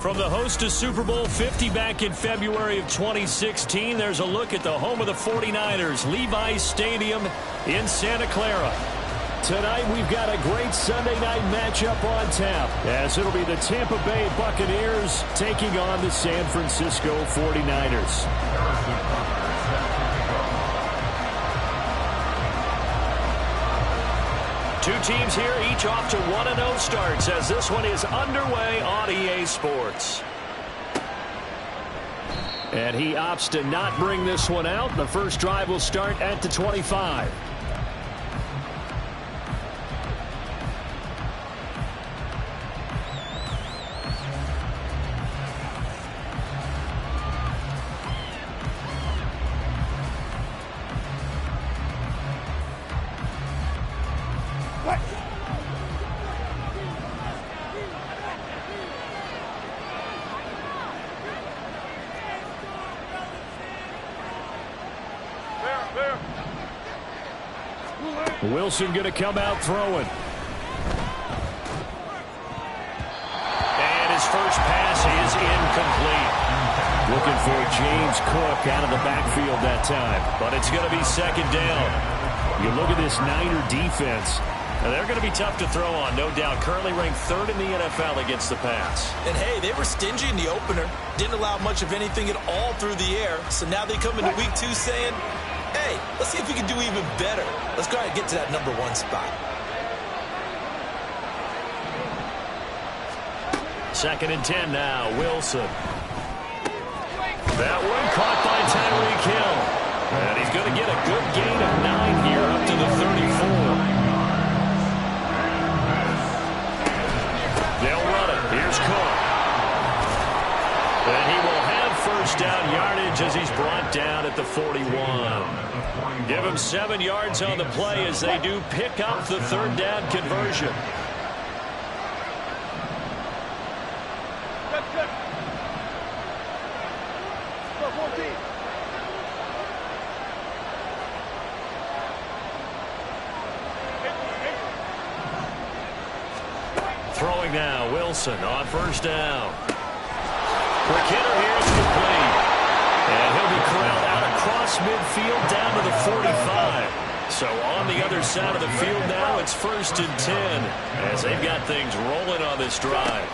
From the host to Super Bowl 50 back in February of 2016, there's a look at the home of the 49ers, Levi's Stadium in Santa Clara. Tonight we've got a great Sunday night matchup on tap, as it'll be the Tampa Bay Buccaneers taking on the San Francisco 49ers. Two teams here, each off to 1-0 starts, as this one is underway on EA Sports. And he opts to not bring this one out. The first drive will start at the 25. Wilson going to come out throwing. And his first pass is incomplete. Looking for James Cook out of the backfield that time. But it's going to be second down. You look at this Niner defense. Now they're going to be tough to throw on, no doubt. Currently ranked third in the NFL against the pass. And, hey, they were stingy in the opener. Didn't allow much of anything at all through the air. So now they come into week 2 saying, hey, let's see if we can do even better. Let's try to get to that number 1 spot. Second and 10 now, Wilson. That one caught by Tyreek Hill. And he's going to get a good gain of 9 here up to the 34. They'll run it. Here's Cook. And he will have first down yardage as he's brought down at the 41. Give him 7 yards on the play as they do pick up the third down conversion. Throwing now, Wilson on first down. Quick hitter here is complete. And he'll be corralled out across midfield down to the 45. So on the other side of the field now, it's first and 10 as they've got things rolling on this drive.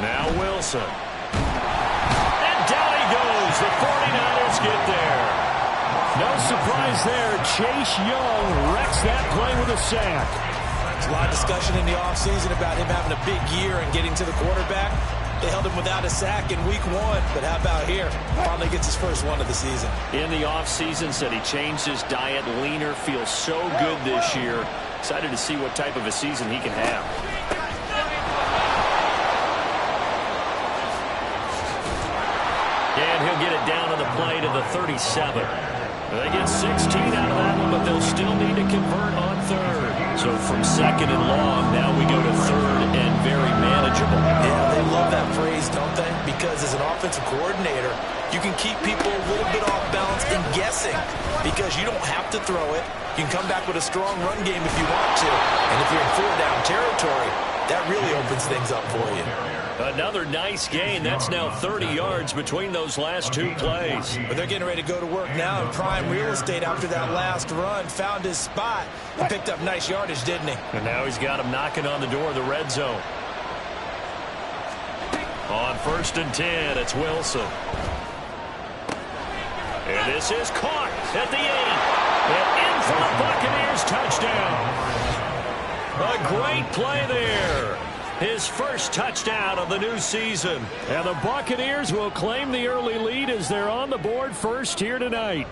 Now Wilson. And down he goes. The 49ers get there. No surprise there. Chase Young wrecks that play with a sack. There's a lot of discussion in the offseason about him having a big year and getting to the quarterback. They held him without a sack in week 1, but how about here? Finally gets his first one of the season. In the offseason, said he changed his diet, leaner, feels so good this year. Excited to see what type of a season he can have. And he'll get it down on the play to the 37. They get 16 out of that one, but they'll still need to convert on third. So from second and long, now we go to third and very manageable. Yeah, they love that phrase, don't they? Because as an offensive coordinator, you can keep people a little bit off balance and guessing because you don't have to throw it. You can come back with a strong run game if you want to. And if you're in 4-down territory, that really opens things up for you. Another nice gain. That's now 30 yards between those last 2 plays. But they're getting ready to go to work now in prime real estate after that last run. Found his spot and picked up nice yardage, didn't he? And now he's got him knocking on the door of the red zone. On first and 10, it's Wilson. And this is caught at the 8. And in for the Buccaneers touchdown. A great play there. His first touchdown of the new season. And the Buccaneers will claim the early lead as they're on the board first here tonight.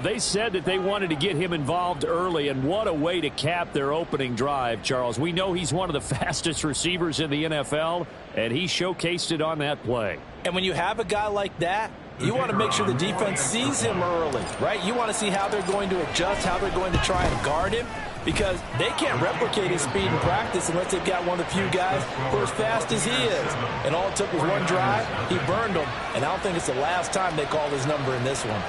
They said that they wanted to get him involved early, and what a way to cap their opening drive, Charles. We know he's one of the fastest receivers in the NFL, and he showcased it on that play. And when you have a guy like that, you want to make sure the defense sees him early, right? You want to see how they're going to adjust, how they're going to try and guard him, because they can't replicate his speed in practice unless they've got one of the few guys who are as fast as he is. And all it took was one drive. He burned them, and I don't think it's the last time they call his number in this one.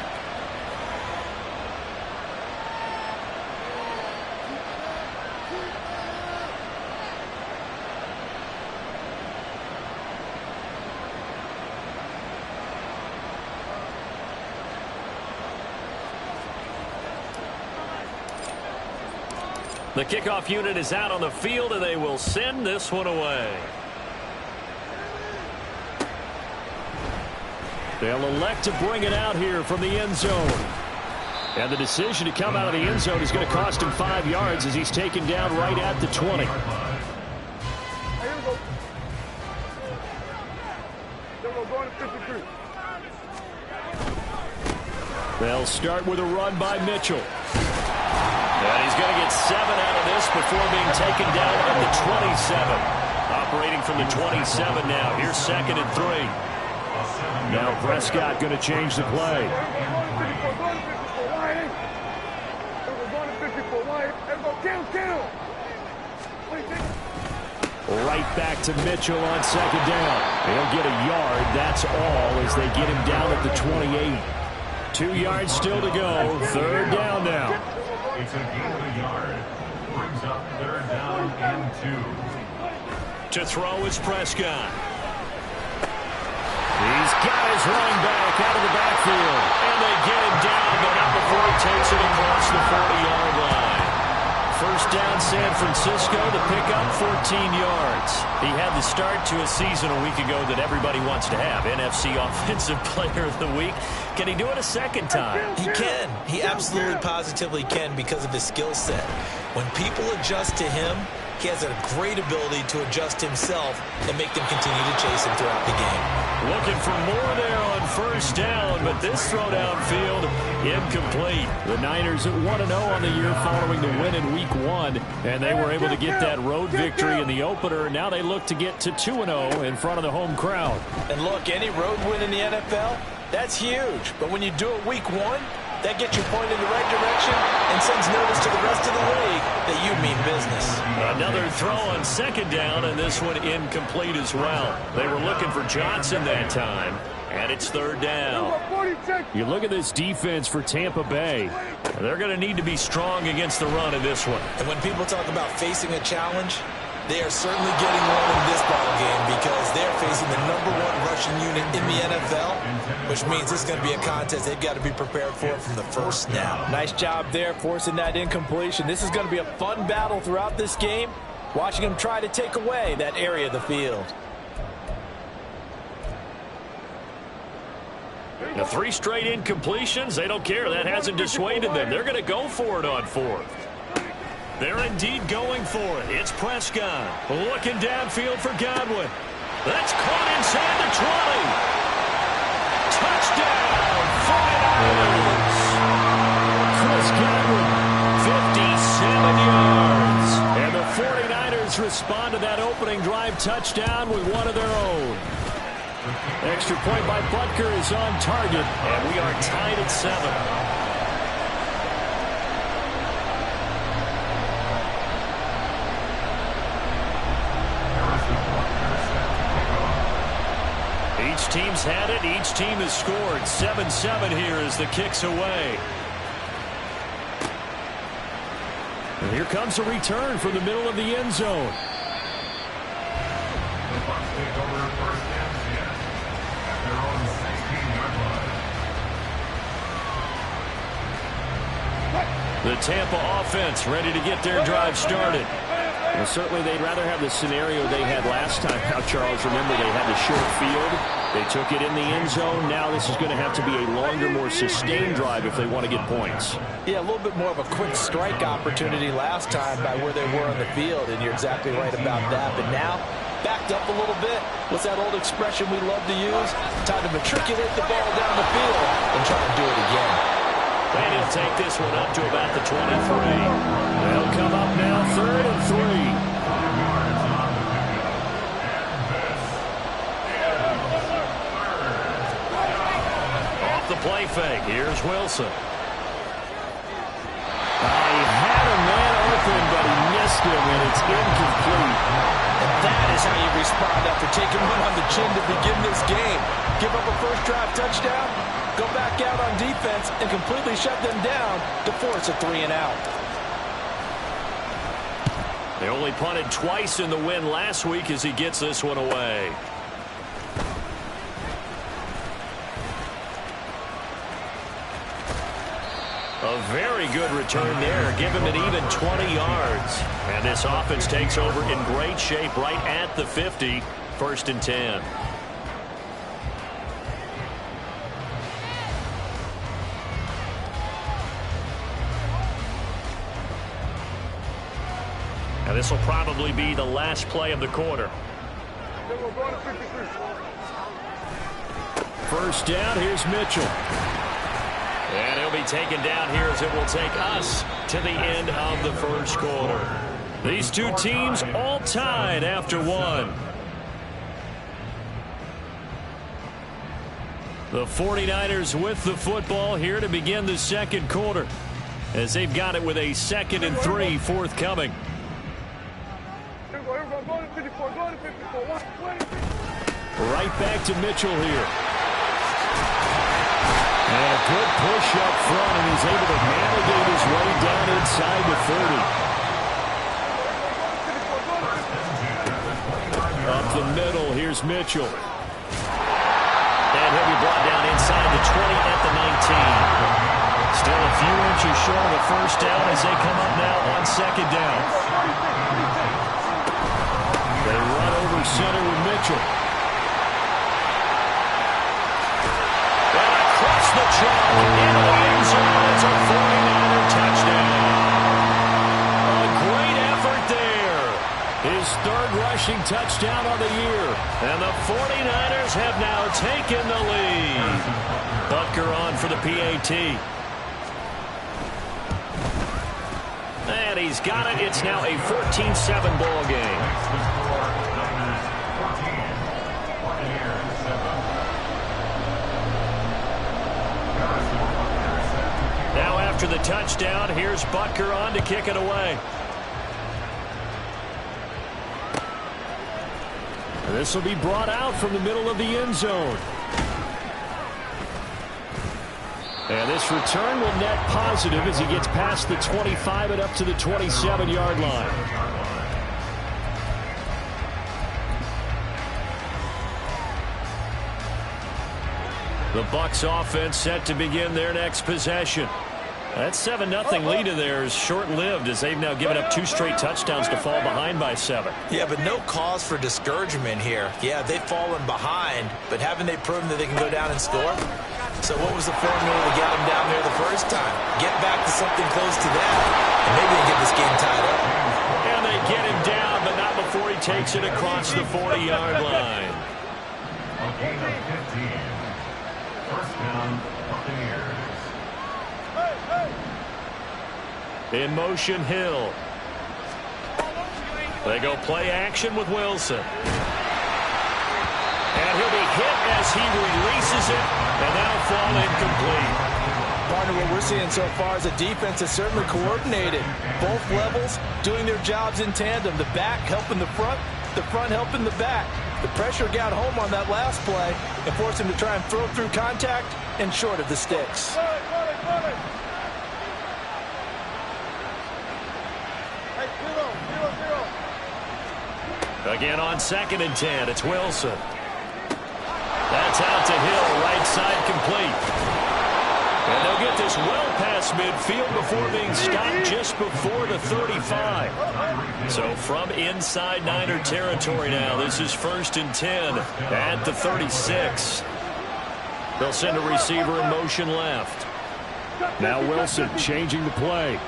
The kickoff unit is out on the field, and they will send this one away. They'll elect to bring it out here from the end zone. And the decision to come out of the end zone is going to cost him 5 yards as he's taken down right at the 20. They'll start with a run by Mitchell. And he's going to get 7 out of this before being taken down at the 27. Operating from the 27 now. Here's 2nd and 3. Now Prescott going to change the play. Right back to Mitchell on 2nd down. He'll get a yard. That's all as they get him down at the 28. 2 yards still to go. 3rd down now. It's a gain of a yard. Brings up 3rd down and 2. To throw is Prescott. He's got his running back out of the backfield. And they get him down, but not before he takes it across the 40-yard line. 1st down San Francisco, the pickup 14 yards. He had the start to a season a week ago that everybody wants to have. NFC Offensive Player of the Week. Can he do it a second time? He can. He absolutely positively can because of his skill set. When people adjust to him, he has a great ability to adjust himself and make them continue to chase him throughout the game. Looking for more there on 1st down, but this throw downfield incomplete. The Niners at 1-0 on the year following the win in Week 1, and they were able to get that road victory in the opener. Now they look to get to 2-0 in front of the home crowd. And look, any road win in the NFL, that's huge. But when you do it Week 1, that gets you pointed in the right direction and sends notice to the rest of the league that you mean business. Another throw on 2nd down, and this one incomplete as well. They were looking for Johnson that time, and it's 3rd down. You look at this defense for Tampa Bay. They're going to need to be strong against the run in this one. And when people talk about facing a challenge, they are certainly getting one in this ball game because they're facing the #1 rushing unit in the NFL, which means this is going to be a contest they've got to be prepared for from the first snap. Nice job there forcing that incompletion. This is going to be a fun battle throughout this game, watching them try to take away that area of the field. The 3 straight incompletions, they don't care. That hasn't dissuaded them. They're going to go for it on 4th. They're indeed going for it. It's Prescott looking downfield for Godwin. That's caught inside the 20. Touchdown, 49ers. Chris Godwin, 57 yards. And the 49ers respond to that opening drive touchdown with one of their own. Extra point by Butker is on target, and we are tied at 7. Each team's had it. Each team has scored. 7-7 here as the kick's away. And here comes a return from the middle of the end zone. The Bucs take over 1st and 10 at their own 16-yard line. The Tampa offense ready to get their drive started. Well, certainly they'd rather have the scenario they had last time. Now, Charles, remember they had the short field. They took it in the end zone. Now this is going to have to be a longer, more sustained drive if they want to get points. Yeah, a little bit more of a quick strike opportunity last time by where they were on the field, and you're exactly right about that. But now, backed up a little bit. What's that old expression we love to use? Time to matriculate the ball down the field and try to do it again. And he'll take this one up to about the 23. They'll come up now 3rd and 3. Off the play fake. Here's Wilson. He had a man open, but he missed him, and it's incomplete. And that is how you respond after taking one on the chin to begin this game. Give up a first drive touchdown, go back out on defense, and completely shut them down to force a 3-and-out. They only punted twice in the win last week as he gets this one away. A very very good return there. Give him an even 20 yards. And this offense takes over in great shape right at the 50. 1st and 10. And this will probably be the last play of the quarter. 1st down, here's Mitchell. And he'll be taken down here as it will take us to the end of the 1st quarter. These two teams all tied after 1. The 49ers with the football here to begin the 2nd quarter, as they've got it with a 2nd and 3 forthcoming. Right back to Mitchell here. And a good push up front, and he's able to navigate his way down inside the 30. Up the middle, here's Mitchell. And he'll be brought down inside the 20 at the 19. Still a few inches short of the 1st down as they come up now on 2nd down. They run over center with Mitchell. And across the chalk into the end zone. It's a 49er touchdown. A great effort there. His 3rd rushing touchdown on the year. And the 49ers have now taken the lead. Butker on for the PAT. And he's got it. It's now a 14-7 ball game. Now after the touchdown, here's Butker on to kick it away. And this will be brought out from the middle of the end zone. And this return will net positive as he gets past the 25 and up to the 27-yard line. The Bucs offense set to begin their next possession. That 7-0 lead of theirs short-lived as they've now given up 2 straight touchdowns to fall behind by 7. Yeah, but no cause for discouragement here. Yeah, they've fallen behind, but haven't they proven that they can go down and score? So what was the formula to get them down there the first time? Get back to something close to that, and maybe they get this game tied up. And they get him down, but not before he takes it across the 40-yard line. A gain of 15. 1st down, Buccaneers. In motion, Hill. They go play action with Wilson. And he'll be hit as he releases it, and that'll fall incomplete. Partner, what we're seeing so far is the defense is certainly coordinated. Both levels doing their jobs in tandem. The back helping the front helping the back. The pressure got home on that last play and forced him to try and throw through contact and short of the sticks. Again on 2nd and 10, it's Wilson. That's out to Hill, right side complete. And they'll get this well past midfield before being stopped just before the 35. So from inside Niner territory now, this is 1st and 10 at the 36. They'll send a receiver in motion left. Now Wilson changing the play.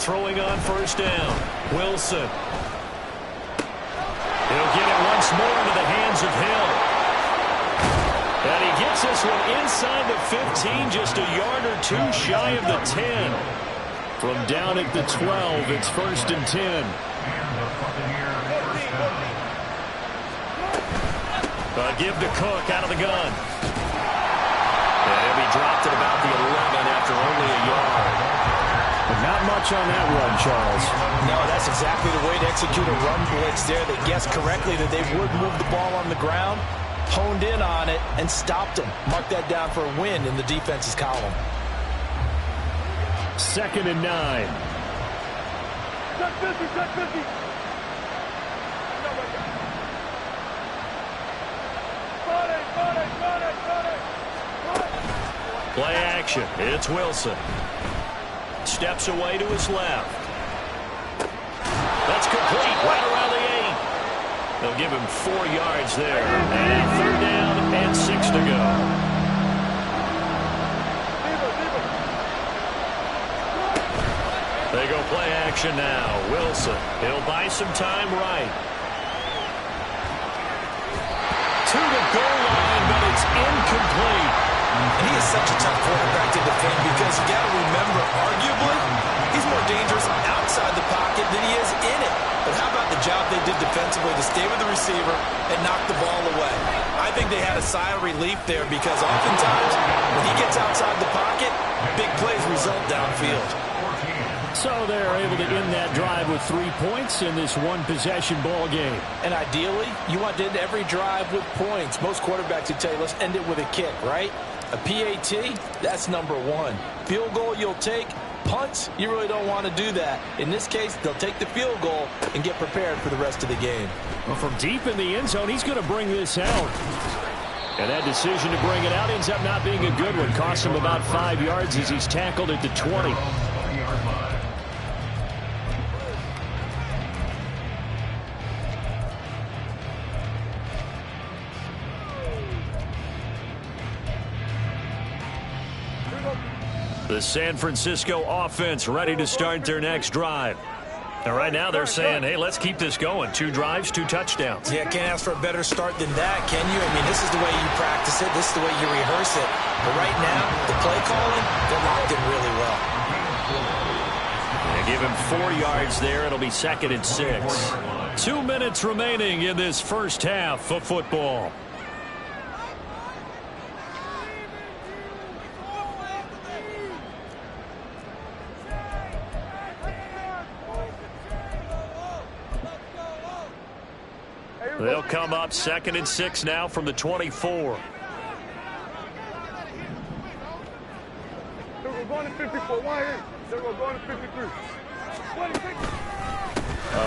Throwing on 1st down. Wilson. He'll get it once more into the hands of Hill. And he gets this one inside the 15, just a yard or 2 shy of the 10. From down at the 12, it's 1st and 10. Give to Cook out of the gun. And he'll be dropped at about the 11 after only a yard. But not much on that run, Charles. No, that's exactly the way to execute a run blitz there. They guessed correctly that they would move the ball on the ground, honed in on it, and stopped them. Mark that down for a win in the defense's column. 2nd and 9. Play action. It's Wilson. Steps away to his left. That's complete right around the 8. They'll give him 4 yards there. And 3rd down and 6 to go. They go play action now. Wilson. He'll buy some time right. To the goal line, but it's incomplete. And he is such a tough quarterback to defend because you got to remember, arguably, he's more dangerous outside the pocket than he is in it. But how about the job they did defensively to stay with the receiver and knock the ball away? I think they had a sigh of relief there because oftentimes when he gets outside the pocket, big plays result downfield. So they're able to end that drive with 3 points in this one-possession ball game. And ideally, you want to end every drive with points. Most quarterbacks would tell you, let's end it with a kick, right? A PAT, that's number 1. Field goal you'll take. Punts, you really don't want to do that. In this case, they'll take the field goal and get prepared for the rest of the game. Well, from deep in the end zone, he's going to bring this out. And that decision to bring it out ends up not being a good one. Costs him about 5 yards as he's tackled at the 20. The San Francisco offense ready to start their next drive. And right now they're saying, hey, let's keep this going. 2 drives, 2 touchdowns. Yeah, can't ask for a better start than that, can you? I mean, this is the way you practice it. This is the way you rehearse it. But right now, the play calling, they're locked in really well. They give him 4 yards there. It'll be 2nd and 6. 2 minutes remaining in this first half of football. They'll come up 2nd and 6 now from the 24.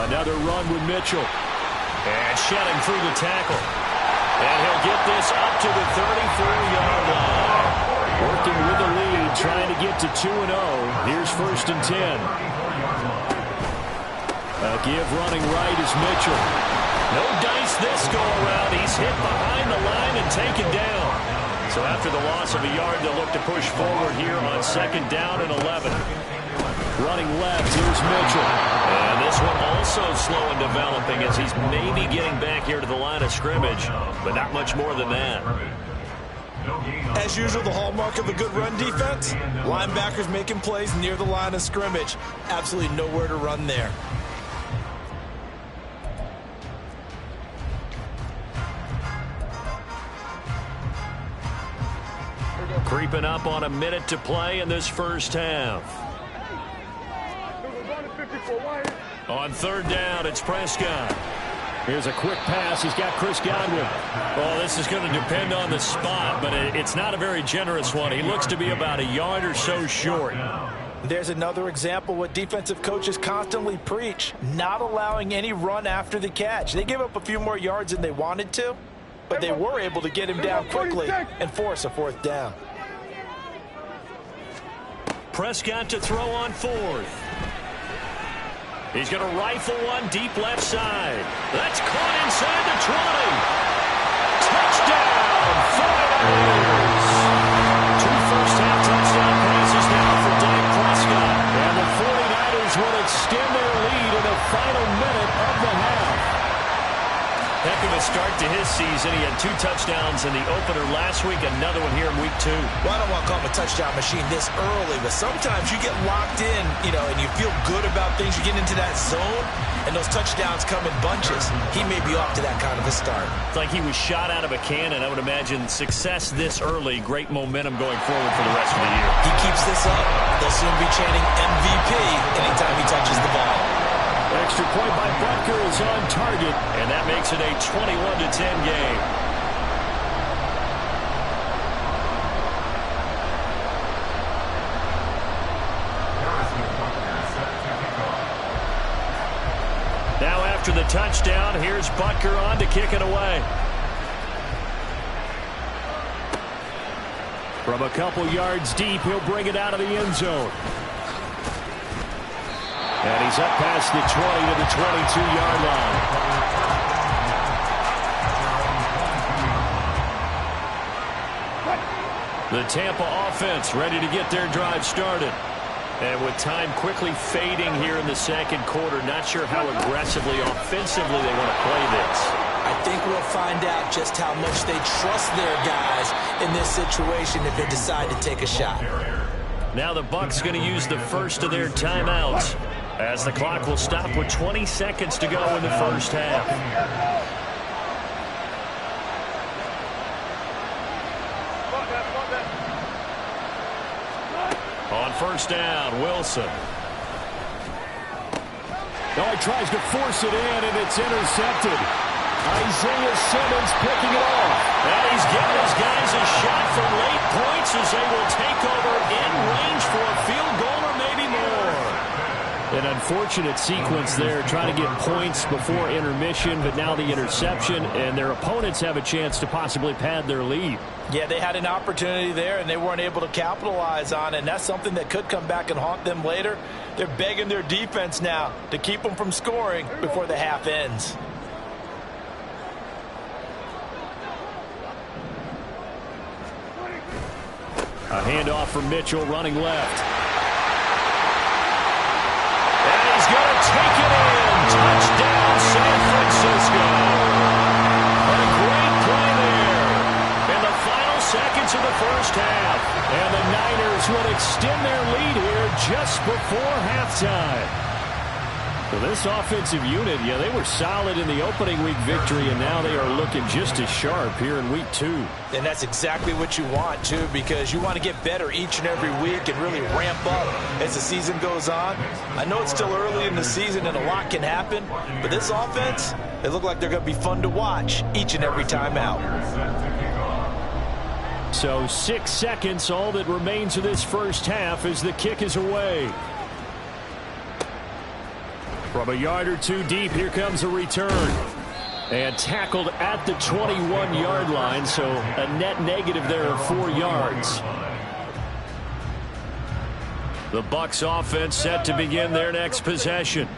Another run with Mitchell. And shedding through the tackle. And he'll get this up to the 34-yard line. Working with the lead, trying to get to 2-0. Here's 1st and 10. A give running right is Mitchell. No dice this go-around. He's hit behind the line and taken down. So after the loss of a yard, they'll look to push forward here on 2nd down and 11. Running left, here's Mitchell. And this one also slow in developing as he's maybe getting back here to the line of scrimmage, but not much more than that. As usual, the hallmark of a good run defense, linebackers making plays near the line of scrimmage. Absolutely nowhere to run there. Creeping up on a minute to play in this first half. On 3rd down, it's Prescott. Here's a quick pass. He's got Chris Godwin. Well, this is going to depend on the spot, but it's not a very generous one. He looks to be about a yard or so short. There's another example what defensive coaches constantly preach, not allowing any run after the catch. They give up a few more yards than they wanted to, but they were able to get him down quickly and force a 4th down. Prescott to throw on 4th. He's going to rifle one deep left side. That's caught inside the 20. Touchdown, 49ers. 2 first-half touchdown passes now for Dak Prescott. And the 49ers will extend their lead in the final minute of the half. Heck of a start to his season. He had 2 touchdowns in the opener last week, another one here in week 2. Well, I don't want to call him a touchdown machine this early, but sometimes you get locked in, and you feel good about things. You get into that zone, and those touchdowns come in bunches. He may be off to that kind of a start. It's like he was shot out of a cannon. I would imagine success this early, great momentum going forward for the rest of the year. He keeps this up, they'll soon be chanting MVP anytime he touches the ball. Extra point by Butker is on target. And that makes it a 21-10 game. Now after the touchdown, here's Butker on to kick it away. From a couple yards deep, he'll bring it out of the end zone. And he's up past the 20 to the 22-yard line. The Tampa offense ready to get their drive started. And with time quickly fading here in the second quarter, not sure how aggressively, offensively they want to play this. I think we'll find out just how much they trust their guys in this situation if they decide to take a shot. Now the Bucs going to use the first of their timeouts, as the clock will stop with 20 seconds to go in the first half. On first down, Wilson. Oh, he tries to force it in, and it's intercepted. Isaiah Simmons picking it off. And he's giving his guys a shot for late points as they will take over in range for a field goal or maybe more. An unfortunate sequence there, trying to get points before intermission, but now the interception, and their opponents have a chance to possibly pad their lead. Yeah, they had an opportunity there, and they weren't able to capitalize on it, and that's something that could come back and haunt them later. They're begging their defense now to keep them from scoring before the half ends. A handoff from Mitchell running left. And he's going to take it in. Touchdown, San Francisco. A great play there in the final seconds of the first half. And the Niners will extend their lead here just before halftime. So this offensive unit, yeah, they were solid in the opening week victory, and now they are looking just as sharp here in week 2. And that's exactly what you want, too, because you want to get better each and every week and really ramp up as the season goes on. I know it's still early in the season and a lot can happen, but this offense, they look like they're going to be fun to watch each and every time out. So 6 seconds, all that remains of this first half as the kick is away. From a yard or two deep, here comes a return. And tackled at the 21-yard line, so a net negative there of 4 yards. The Bucs offense set to begin their next possession.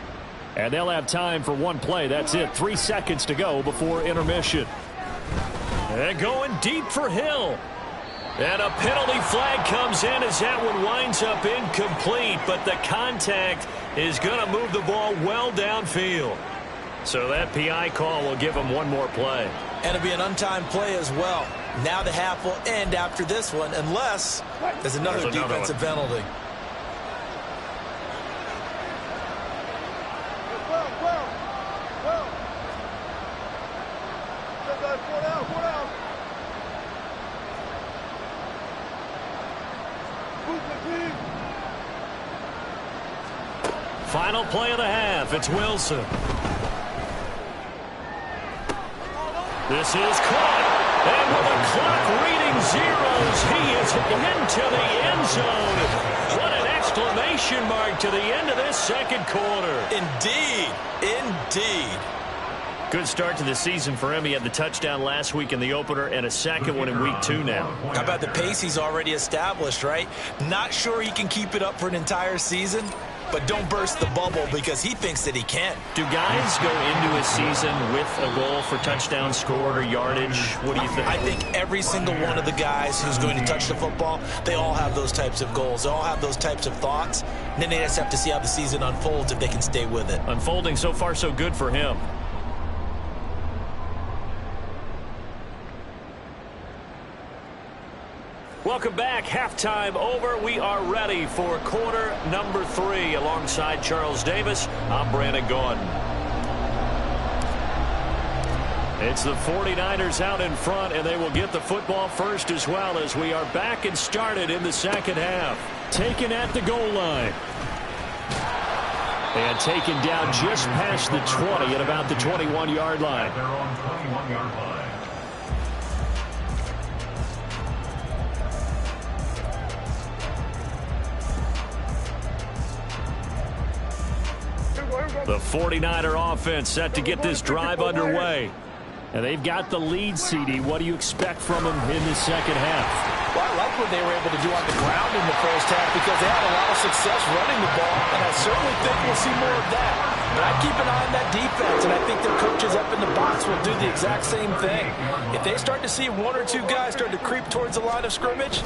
And they'll have time for one play. That's it. 3 seconds to go before intermission. And going deep for Hill. And a penalty flag comes in as that one winds up incomplete, but the contact is going to move the ball well downfield. So that PI call will give him one more play. And it'll be an untimed play as well. Now the half will end after this one, unless there's another defensive penalty. Final play of the half. It's Wilson. This is caught. And with the clock reading zeros, he is into the end zone. What an exclamation mark to the end of this second quarter. Indeed. Indeed. Good start to the season for him. He had the touchdown last week in the opener and a second one in week 2 now. How about the pace he's already established, right? Not sure he can keep it up for an entire season, but don't burst the bubble because he thinks that he can. Do guys go into a season with a goal for touchdown scored or yardage? What do you think? I think every single one of the guys who's going to touch the football, they all have those types of goals. They all have those types of thoughts. And then they just have to see how the season unfolds if they can stay with it. Unfolding so far so good for him. Welcome back. Halftime over. We are ready for quarter number 3. Alongside Charles Davis, I'm Brandon Gordon. It's the 49ers out in front, and they will get the football first as well as we are back and started in the second half. Taken at the goal line. And taken down just past the 20 at about the 21-yard line. They're on 21-yard line. The 49er offense set to get this drive underway. And they've got the lead, CD. What do you expect from them in the second half? Well, I like what they were able to do on the ground in the first half because they had a lot of success running the ball, and I certainly think we'll see more of that. But I'd keep an eye on that defense, and I think their coaches up in the box will do the exact same thing. If they start to see one or two guys start to creep towards the line of scrimmage,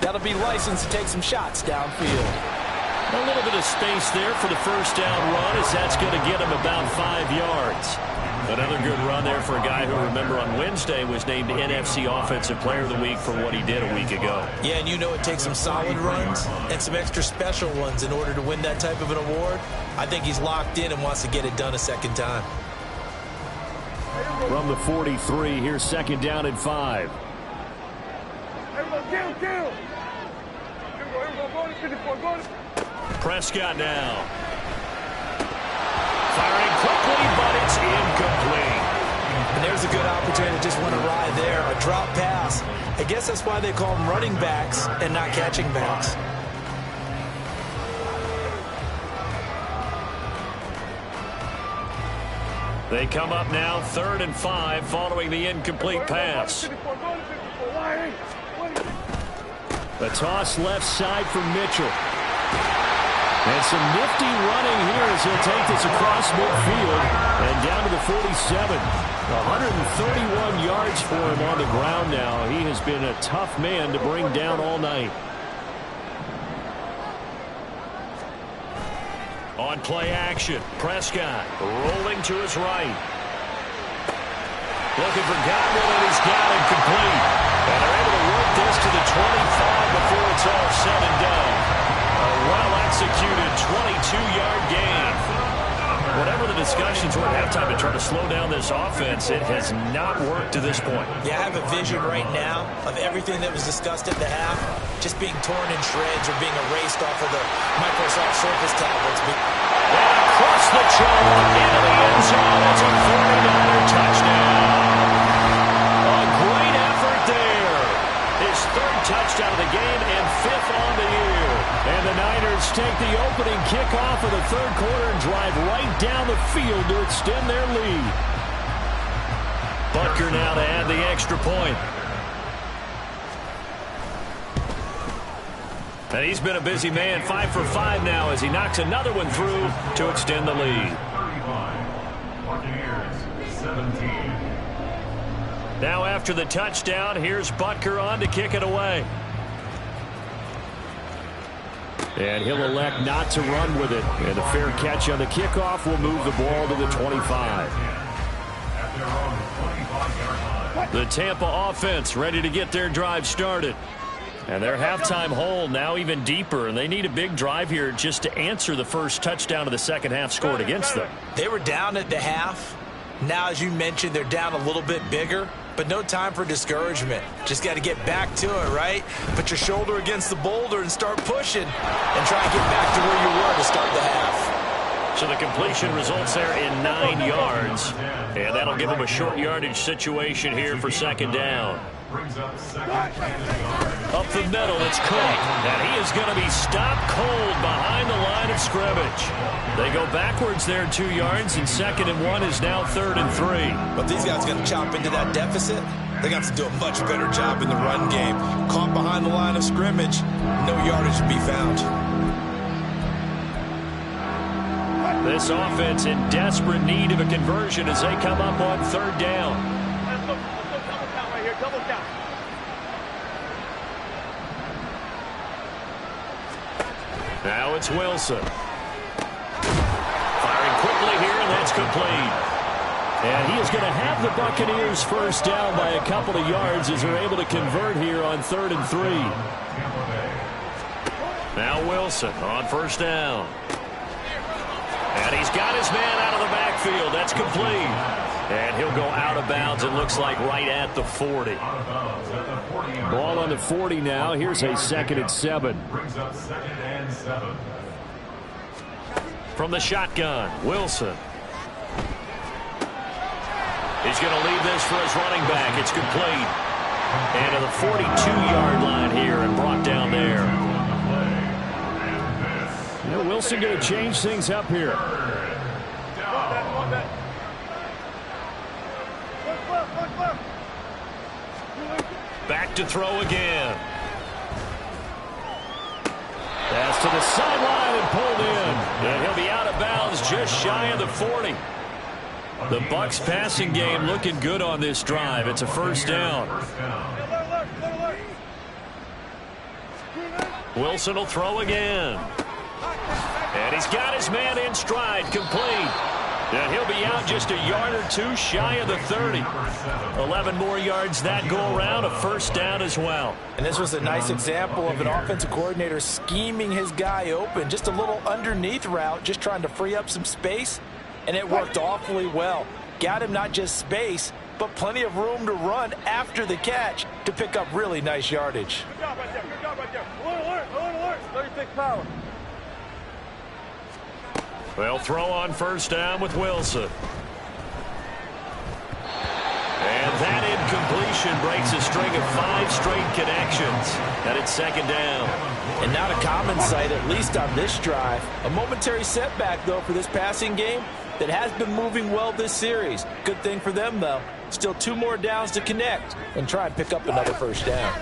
that'll be licensed to take some shots downfield. A little bit of space there for the first down run, as that's going to get him about 5 yards. Another good run there for a guy who, remember, on Wednesday was named NFC Offensive Player of the Week for what he did a week ago. Yeah, and you know it takes some solid runs and some extra special ones in order to win that type of an award. I think he's locked in and wants to get it done a second time. From the 43, here's second down and 5. Prescott now. Firing quickly, but it's incomplete. And there's a good opportunity to just win a ride there. A drop pass. I guess that's why they call them running backs and not catching backs. They come up now 3rd and 5 following the incomplete pass. The toss left side for Mitchell. And some nifty running here as he'll take this across midfield and down to the 47. 131 yards for him on the ground now. He has been a tough man to bring down all night. On play action, Prescott rolling to his right. Looking for Godwin, and he's got him complete. And they're able to work this to the 25 before it's all said and done. A well-executed 22-yard gain. Whatever the discussions were at halftime to try to slow down this offense, it has not worked to this point. Yeah, I have a vision right now of everything that was discussed at the half just being torn in shreds or being erased off of the Microsoft Surface tablets. And across the channel into the end zone. It's a 49er touchdown. A great effort there. His 3rd touchdown of the game and 5th on the year. And the Niners take the opening kickoff of the 3rd quarter and drive right down the field to extend their lead. Butker now to add the extra point. And he's been a busy man, 5 for 5 now as he knocks another one through to extend the lead. 35. Buccaneers, 17. Now after the touchdown, here's Butker on to kick it away. And he'll elect not to run with it. And a fair catch on the kickoff will move the ball to the 25. The Tampa offense ready to get their drive started. And their halftime hole now even deeper, and they need a big drive here just to answer the first touchdown of the second half scored against them. They were down at the half. Now, as you mentioned, they're down a little bit bigger, but no time for discouragement. Just got to get back to it, right? Put your shoulder against the boulder and start pushing and try and get back to where you were to start the half. So the completion results there in 9 yards, and that'll give them a short yardage situation here for second down. Up the middle, it's Cook, and he is going to be stopped cold behind the line of scrimmage. They go backwards there 2 yards, and 2nd and 1 is now 3rd and 3. But these guys are going to chop into that deficit. They're going to have to do a much better job in the run game. Caught behind the line of scrimmage, no yardage to be found. This offense in desperate need of a conversion as they come up on 3rd down. Now it's Wilson. Firing quickly here, and that's complete. And he is going to have the Buccaneers first down by a couple of yards as they're able to convert here on 3rd and 3. Now Wilson on first down. And he's got his man out of the backfield. That's complete. And he'll go out of bounds, it looks like, right at the 40. Ball on the 40 now. Here's a 2nd and 7. Brings up 2nd and 7. From the shotgun, Wilson. He's going to leave this for his running back. It's complete. And to the 42-yard line here and brought down there. You know, Wilson going to change things up here. Back to throw again. Pass to the sideline and pulled in. And he'll be out of bounds just shy of the 40. The Bucs passing game looking good on this drive. It's a first down. Wilson will throw again. And he's got his man in stride, complete. And he'll be out just a yard or two shy of the 30. 11 more yards that go around, a first down as well. And this was a nice example of an offensive coordinator scheming his guy open. Just a little underneath route, just trying to free up some space. And it worked awfully well. Got him not just space, but plenty of room to run after the catch to pick up really nice yardage. Good job right there. Good job right there. Alert. 36 power. They'll throw on first down with Wilson. And that incompletion breaks a string of 5 straight connections. And it's second down. And not a common sight, at least on this drive. A momentary setback, though, for this passing game that has been moving well this series. Good thing for them, though. Still 2 more downs to connect and try and pick up another first down.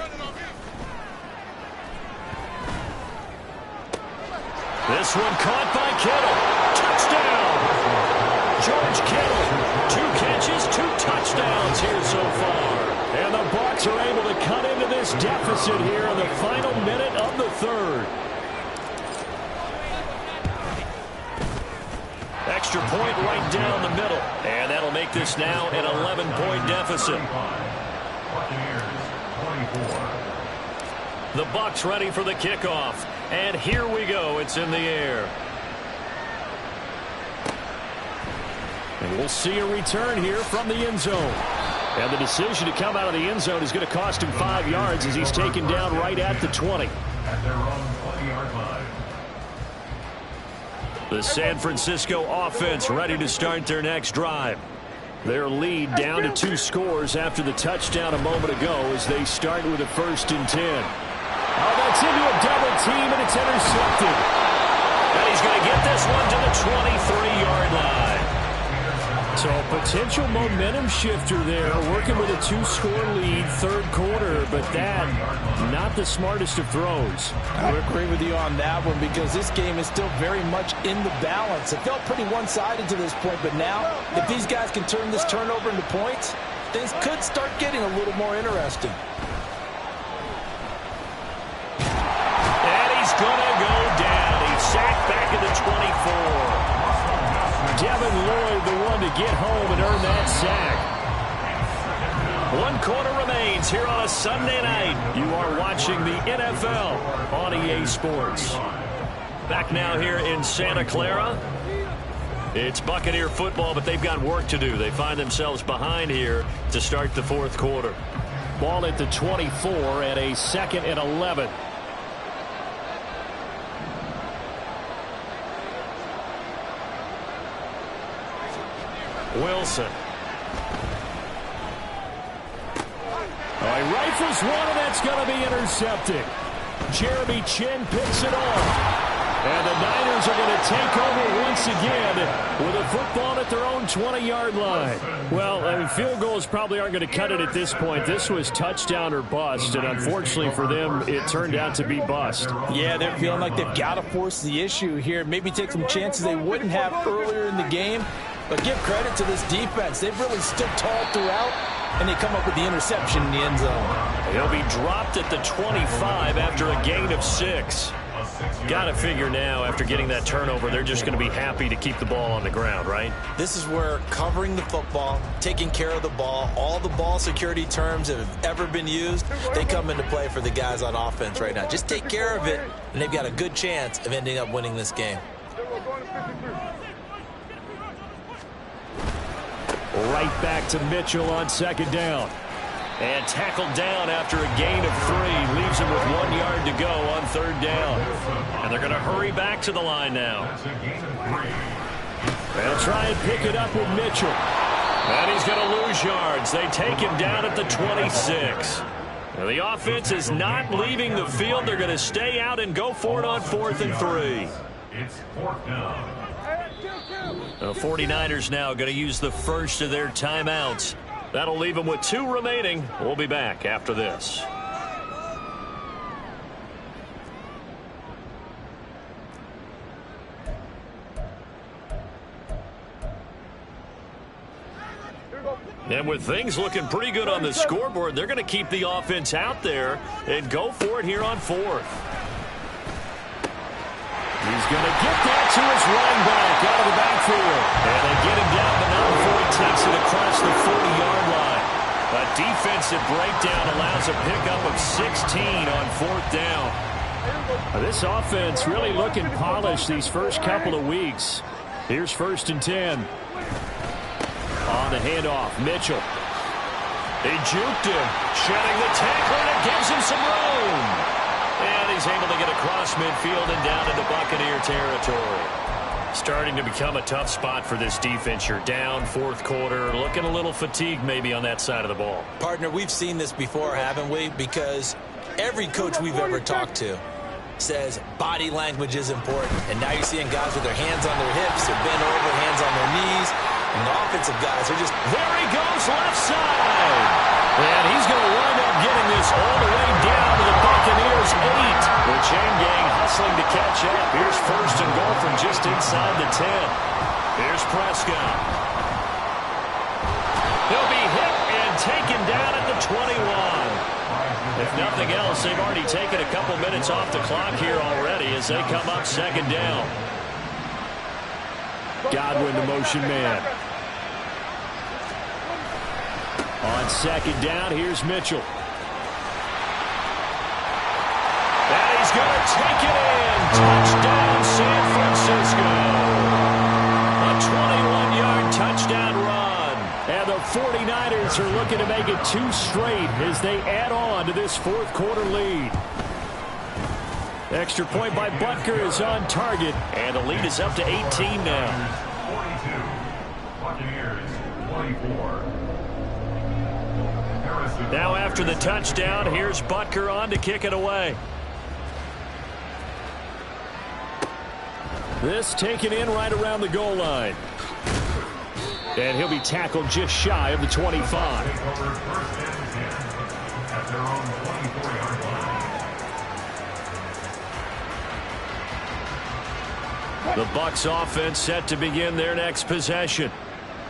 This one caught by Kittle. Touchdown! George Kittle. 2 catches, 2 touchdowns here so far. And the Bucs are able to cut into this deficit here in the final minute of the third. Extra point right down the middle. And that'll make this now an 11-point deficit. The Bucs ready for the kickoff. And here we go. It's in the air. And we'll see a return here from the end zone. And the decision to come out of the end zone is going to cost him 5 yards as he's taken down right at the 20. At their own 20-yard line. The San Francisco offense ready to start their next drive. Their lead down to 2 scores after the touchdown a moment ago as they start with a 1st and 10. Oh, that's into a double team, and it's intercepted. And he's going to get this one to the 23-yard line. So a potential momentum shifter there, working with a 2-score lead, third quarter, but that, not the smartest of throws. I would agree with you on that one because this game is still very much in the balance. It felt pretty one-sided to this point, but now, if these guys can turn this turnover into points, things could start getting a little more interesting. And he's going to go down. He's sacked back at the 24. Devin Lloyd, the one to get home and earn that sack. 1 quarter remains here on a Sunday night. You are watching the NFL on EA Sports. Back now here in Santa Clara. It's Buccaneer football, but they've got work to do. They find themselves behind here to start the 4th quarter. Ball at the 24 and a 2nd and 11. Wilson. Oh, he rifles one, and that's going to be intercepted. Jeremy Chin picks it off. And the Niners are going to take over once again with a football at their own 20-yard line. Well, I mean, field goals probably aren't going to cut it at this point. This was touchdown or bust, and unfortunately for them, it turned out to be bust. Yeah, they're feeling like they've got to force the issue here. Maybe take some chances they wouldn't have earlier in the game. But give credit to this defense. They've really stood tall throughout, and they come up with the interception in the end zone. He'll be dropped at the 25 after a gain of 6. Got to figure now, after getting that turnover, they're just going to be happy to keep the ball on the ground, right? This is where covering the football, taking care of the ball, all the ball security terms that have ever been used, they come into play for the guys on offense right now. Just take care of it, and they've got a good chance of ending up winning this game. Right back to Mitchell on 2nd down. And tackled down after a gain of 3. Leaves him with 1 yard to go on 3rd down. And they're going to hurry back to the line now. They'll try and pick it up with Mitchell. And he's going to lose yards. They take him down at the 26. Now the offense is not leaving the field. They're going to stay out and go for it on 4th and 3. It's 4th down. The 49ers now going to use the first of their timeouts. That'll leave him with 2 remaining. We'll be back after this. And with things looking pretty good on the scoreboard, they're going to keep the offense out there and go for it here on 4th. He's going to get that to his running back out of the backfield. And they get him down, but not before he takes it across the 40-yard line. A defensive breakdown allows a pickup of 16 on 4th down. This offense really looking polished these first couple of weeks. Here's 1st and 10. On the handoff, Mitchell. He juked him, shedding the tackler, and it gives him some room. And he's able to get across midfield and down into Buccaneer territory. Starting to become a tough spot for this defense. You're down 4th quarter, looking a little fatigued maybe on that side of the ball. Partner, we've seen this before, haven't we? Because every coach we've ever talked to says body language is important. And now you're seeing guys with their hands on their hips, they're bent over, hands on their knees. And the offensive guys are just... There he goes, left side. And he's going to wind up getting this all the way down to the Buccaneers' 8. The chain gang hustling to catch up. Here's 1st and goal from just inside the 10. Here's Prescott. He'll be hit and taken down at the 21. If nothing else, they've already taken a couple minutes off the clock here already as they come up 2nd down. Godwin, the motion man. On 2nd down, here's Mitchell. And he's going to take it in. Touchdown, San Francisco. A 21-yard touchdown run. And the 49ers are looking to make it 2 straight as they add on to this 4th quarter lead. Extra point by Butker is on target. And the lead is up to 18 now. 42. Buccaneers 24. Now after the touchdown, here's Butker on to kick it away. This taken in right around the goal line. And he'll be tackled just shy of the 25. Take over 1st and 10 at their own 24-yard line. The Bucs offense set to begin their next possession.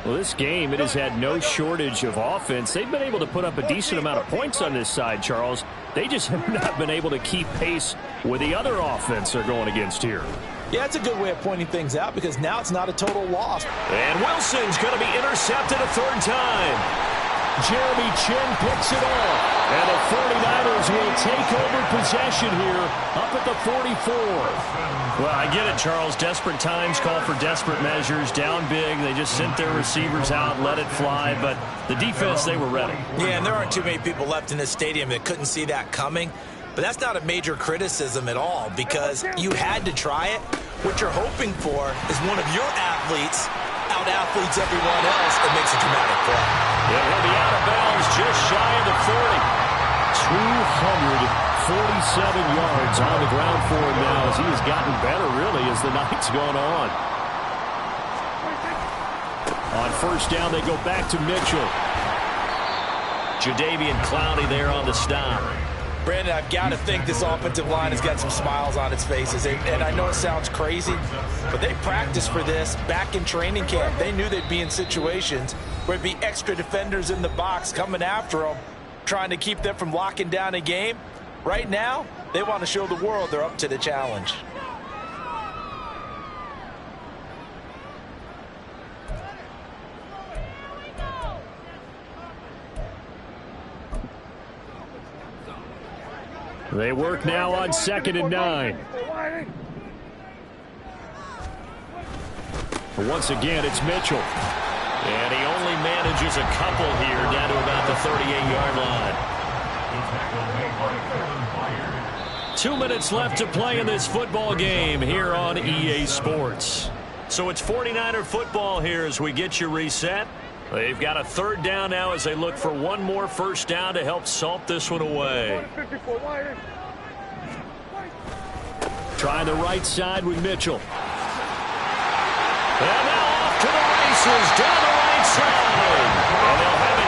Well, this game, it has had no shortage of offense. They've been able to put up a decent amount of points on this side, Charles. They just have not been able to keep pace with the other offense they're going against here. Yeah, it's a good way of pointing things out because now it's not a total loss. And Wilson's going to be intercepted a 3rd time. Jeremy Chin picks it off. And the 49ers will take over possession here up at the 44. Well, I get it, Charles. Desperate times call for desperate measures. Down big, they just sent their receivers out and let it fly. But the defense, they were ready. Yeah, and there aren't too many people left in this stadium that couldn't see that coming. But that's not a major criticism at all because you had to try it. What you're hoping for is one of your athletes out-athletes everyone else and makes a dramatic play. Yeah, he'll be out of bounds just shy of the 40. 247 yards on the ground for him now as he has gotten better, really, as the night's gone on. On 1st down, they go back to Mitchell. Jadeveon Clowney there on the stop. Brandon, I've got to think this offensive line has got some smiles on its faces. And I know it sounds crazy, but they practiced for this back in training camp. They knew they'd be in situations where there'd be extra defenders in the box coming after them, trying to keep them from locking down a game. Right now, they want to show the world they're up to the challenge. They work now on 2nd and 9. Once again, it's Mitchell. And he only manages a couple here down to about the 38-yard line. 2 minutes left to play in this football game here on EA Sports. So it's 49er football here as we get you reset. They've got a 3rd down now as they look for one more 1st down to help salt this one away. Trying the right side with Mitchell. And now off to the races down the right side. And they'll have it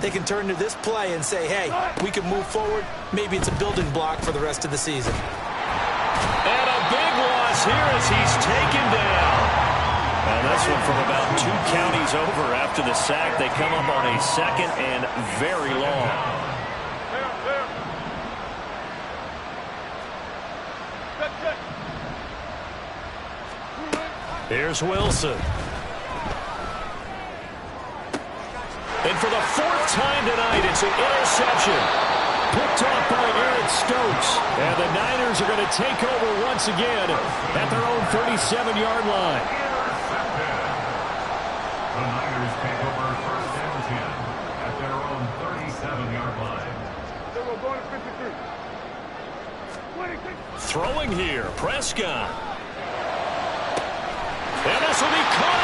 they can turn to this play and say, hey, we can move forward. Maybe it's a building block for the rest of the season. And a big loss here as he's taken down. Now this one from about 2 counties over after the sack. They come up on a second and very long. Here's Wilson. And for the 4th time tonight, it's an interception. Picked off by Eric Stokes. And the Niners are going to take over once again at their own 37-yard line. The Niners take over 1st and 10 at their own 37-yard line. Throwing here, Prescott. And this will be caught